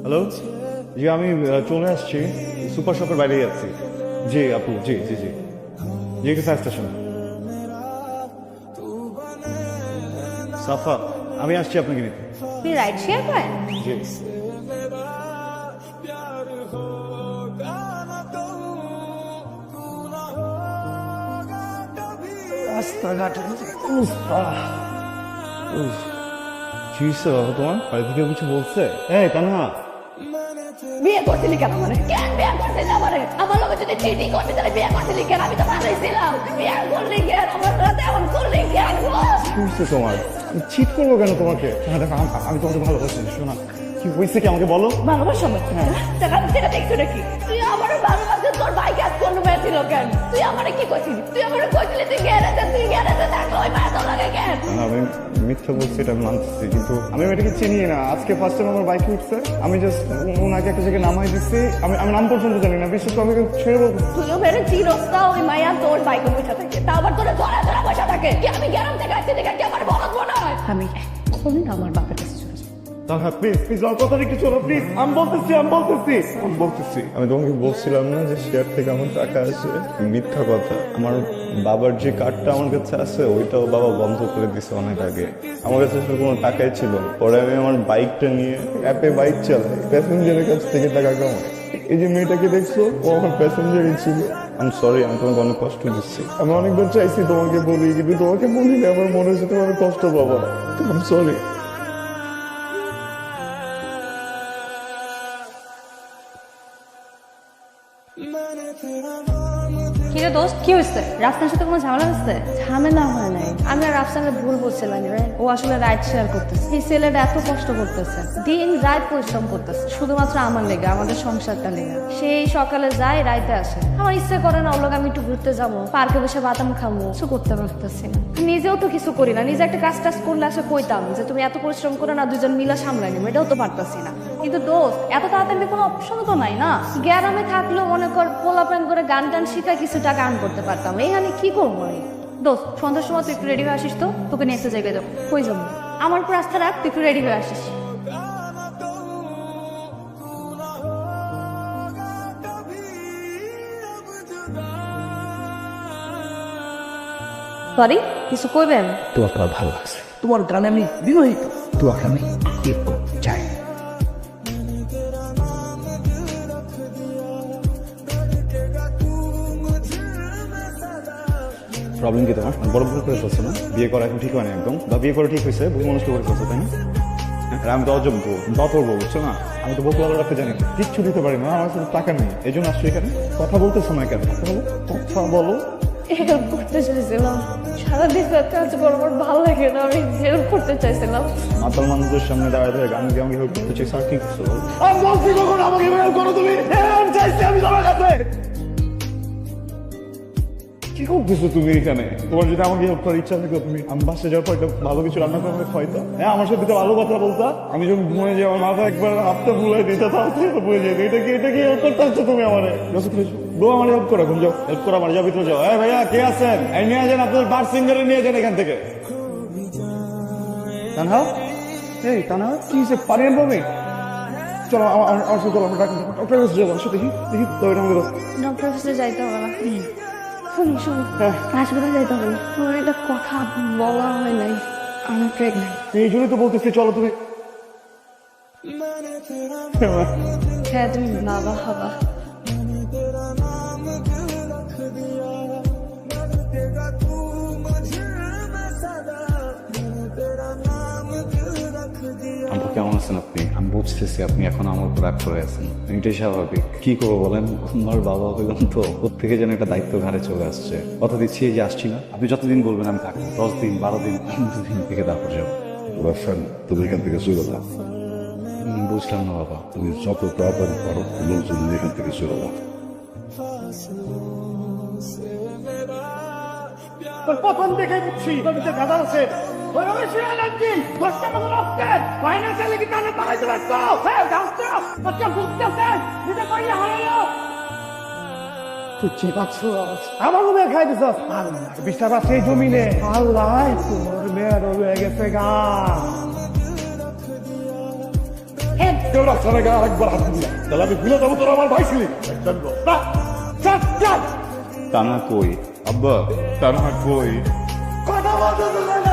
Hello, জি আমি চলে আসছি, সুপার শপের বাইরে যাচ্ছি। জি আপু, জি জি জি জি একটু ফায়ার স্টেশন। সাফা, আমি আসছি আপনাকে নিতে। আপনি রাইড শেয়ার করেন? জি। রাস্তাঘাটের অবস্থা। কি হয়েছে বাবা তোমার? বাড়ি থেকে কিছু বলছে? এই কান্না, বিয়ে করছিলি কেন মানে? কেন বিয়ে করছিস আমারে? আমার লগে যদি চিটিং করছিস তাহলে বিয়ে করছিলি কেন? আমি তো ভালোই ছিলাম। বিয়ে করলি কেন? আমার সাথে এমন করলি কেন? কি হয়েছে তোমার? চিট করবো কেন তোমাকে? না দেখো, আমি তোমাকে ভালোবাসি। শোনা, কি হয়েছে কি আমাকে বলো। ভালোবাসা টাকা যেটা দেখছো নাকি? তুই আমারও ভালোবাসে, তোর বাইক আজ কোন পেয়েছিল কেন? তুই আমারে কি করছিলি? তুই আমারে কইছিলি তুই গ্যারেজে থাকলো ওই মায়া তোর লাগে কেন? না, আমি মিথ্যা বলছি, এটা আমি মানতেছি, কিন্তু আমি এটাকে চিনি না। আজকে ফার্স্ট টাইম আমার বাইকে উঠছে, আমি জাস্ট ওনাকে একটা জায়গায় নামাই দিচ্ছি। আমি নাম পর্যন্ত জানি না, বিশেষ করে আমাকে ছেড়ে বলতে। তুইও মেরে চিরস্তা ওই মায়া তোর বাইকে বসে থাকে, তা আবার তোরা ধরা ধরা বসে থাকে। কি আমি গ্যারাম থেকে আসছি দেখে কি আমার বলদ মনে হয়? আমি এখনই আমার বাপের কাছে চলে যাবো। তাহা প্লিজ প্লিজ আমার কথা একটু চলো প্লিজ। আমি বলতেছি আমি তোমাকে বলছিলাম না যে শেয়ার থেকে আমার টাকা আসে। মিথ্যা কথা। আমার বাবার যে কার্ডটা আমার কাছে আছে ওইটাও বাবা বন্ধ করে দিছে অনেক আগে। আমার কাছে আসলে কোনো টাকাই ছিল না। পরে আমি আমার বাইকটা নিয়ে অ্যাপে বাইক চালাই, প্যাসেঞ্জারের কাছ থেকে টাকা কামাই। এই যে মেয়েটাকে দেখছো, ও আমার প্যাসেঞ্জারই ছিল। আমি সরি, আমি তোমাকে অনেক কষ্ট দিচ্ছি। আমি অনেকবার চাইছি তোমাকে বলি, কিন্তু তোমাকে বলিনি। আমার মনে হচ্ছে তোমার কষ্ট পাবো। আমি সরি। কিরে দোস্ত, কি হয়েছে? রাফসানের সাথে কোনো ঝামেলা হচ্ছে? ঝামেলা হয় নাই, আমি আর রাফসানের ভুল বলছিলাম রে। ও আসলে রাইড শেয়ার করতেছে। এই ছেলেটা এত কষ্ট করতেছে, দিন রাত পরিশ্রম করতেছে শুধুমাত্র আমার লেগে, আমাদের সংসারটা লেগে। সেই সকালে যায়, রাইতে আসে। আমার ইচ্ছা করে না ওর লগে আমি একটু ঘুরতে যাবো, পার্কে বসে বাদাম খাবো, কিছু করতে পারতেছি না। নিজেও তো কিছু করি না, নিজে একটা কাজ টাজ করলে আসে কইতাম যে তুমি এত পরিশ্রম করে না, দুজন মিলে সামলাই নেবো, এটাও তো পারতাছি না। কিন্তু দোস্ত, এত তাড়াতাড়ি কোনো অপশনও তো নাই না। গ্রামে থাকলেও মনে কর পোলা প্যান করে গান টান শিখা কিছু টাকা আর্ন করতে পারতাম। এইখানে কি করবো আমি? দোস্ত, সন্ধ্যার সময় তুই একটু রেডি হয়ে আসিস তো, তোকে নিয়ে একটা জায়গায় যাবো। কই যাবো? আমার উপর আস্থা রাখ, তুই একটু রেডি হয়ে আসিস। সরি, কিছু কইবেন? তোমাকে আমার ভালো লাগছে, তোমার গানে আমি বিবাহিত, তোমাকে আমি বিয়ে করতে চাই। প্রবলেম কি তোমার? বড় ভুল করে ফেলছো না? বিয়ে করা এখন ঠিক হয় না একদম, বা বিয়ে করা ঠিক হয়েছে, ভুল মানুষকে করে ফেলছো, তাই না? আর আমি তো অযোগ্য, যতর্ব, বুঝছো না? আমি তো বকু ভালো রাখতে জানি না, কিচ্ছু দিতে পারি না, আমার কাছে টাকা নেই। এই জন্য আসছো এখানে। কথা বলতেছো না কেন? কথা বলো। হেল্প করতে চাইছিলাম, সারাদিন কাজ করার পর ভালো লাগে না, আমি হেল্প করতে চাইছিলাম। মাতাল মানুষদের সামনে দাঁড়ায় ধরে গান গিয়ে আমাকে হেল্প করতে চাই, স্যার কি করছো? আমি বলছি কখন আমাকে হেল্প করো তুমি? আমি চাইছি আমি তোমার কাছে। কি করতেছো তুমি এখানে? তোমার যদি আমাকে হেল্প করার ইচ্ছা থাকতো, তুমি আমি বাসে যাওয়ার পর একটা ভালো কিছু রান্না করে আমাকে খাইতো। হ্যাঁ, আমার সাথে তো ভালো কথা বলতা। আমি যখন ঘুমিয়ে যাই, আমার মাথা একবার হাতটা ভুলাই দিতে, তাহলে বুঝে যেত। এটা কি হেল্প করতে হচ্ছে তুমি আমার? বউ আমার হেল্প করো, এখন যাও, হেল্প করো আমার, যাও ভিতরে যাও। হ্যাঁ ভাইয়া, কে আছেন? এই নিয়ে যান, আপনার বার সিঙ্গারে নিয়ে যান এখান থেকে। তানহা, এই তানহা, কি হয়েছে? পানি আনবো আমি? চলো আমার সাথে চলো, আমরা ডক্টর কাছে যাবো। আসো, দেখি দেখি তো, এটা আমাকে দাও। ডক্টর অফিসে যাইতে হবে না। শুনি শুনি, হাসপাতালে যাইতে হবে। তোমার একটা কথা বলা হয় নাই, আমি প্রেগনেন্ট। এই জন্যই তো বলতেছি, চলো তুমি। হ্যাঁ, তুমি বাবা হবা। আপু কেমন আছেন আপনি? আমি বুঝতেছি আপনি এখন আমার উপর রাগ করে আছেন, এটাই স্বাভাবিক। কি করবো বলেন, আমার বাবা হইলাম তো, ওর থেকে যেন একটা দায়িত্ব ঘাড়ে চলে আসছে। কথা দিচ্ছি এই যে আসছি না, আপনি যতদিন বলবেন আমি থাকবো, 10 দিন 12 দিন 2 দিন থেকে তারপর যাবো। তুমি এখান থেকে চলে যাও। বুঝলাম না বাবা। তুমি যত তাড়াতাড়ি পারো লোকজন নিয়ে এখান থেকে চলে যাও। প্রথম দেখে বুঝছি জমিতে গাদা আছে। ওই আমি শুনে লাগছি দশটা মতো রক্তের ফাইন্যান্সিয়ালি কি কানে পাঠাইতে পারছো? হ্যাঁ গাছটা বাচ্চা ভুগতেছে, নিজে কইলে হারাইলো। তুই চিপাচ্ছ আমার মেয়ে খাই দিছ। বিশ্বাস আছে এই জমিনে? আল্লাহ, তোর মেয়ের হয়ে গেছে গা। কেউ রাস্তার গায়ে আরেকবার হাত দিবি না। তাহলে আমি ভুলে যাবো তোর আমার ভাই ছিলি। একদম না। চল, চল। তানা কই আব্বা, তানা কই? কথা বলতে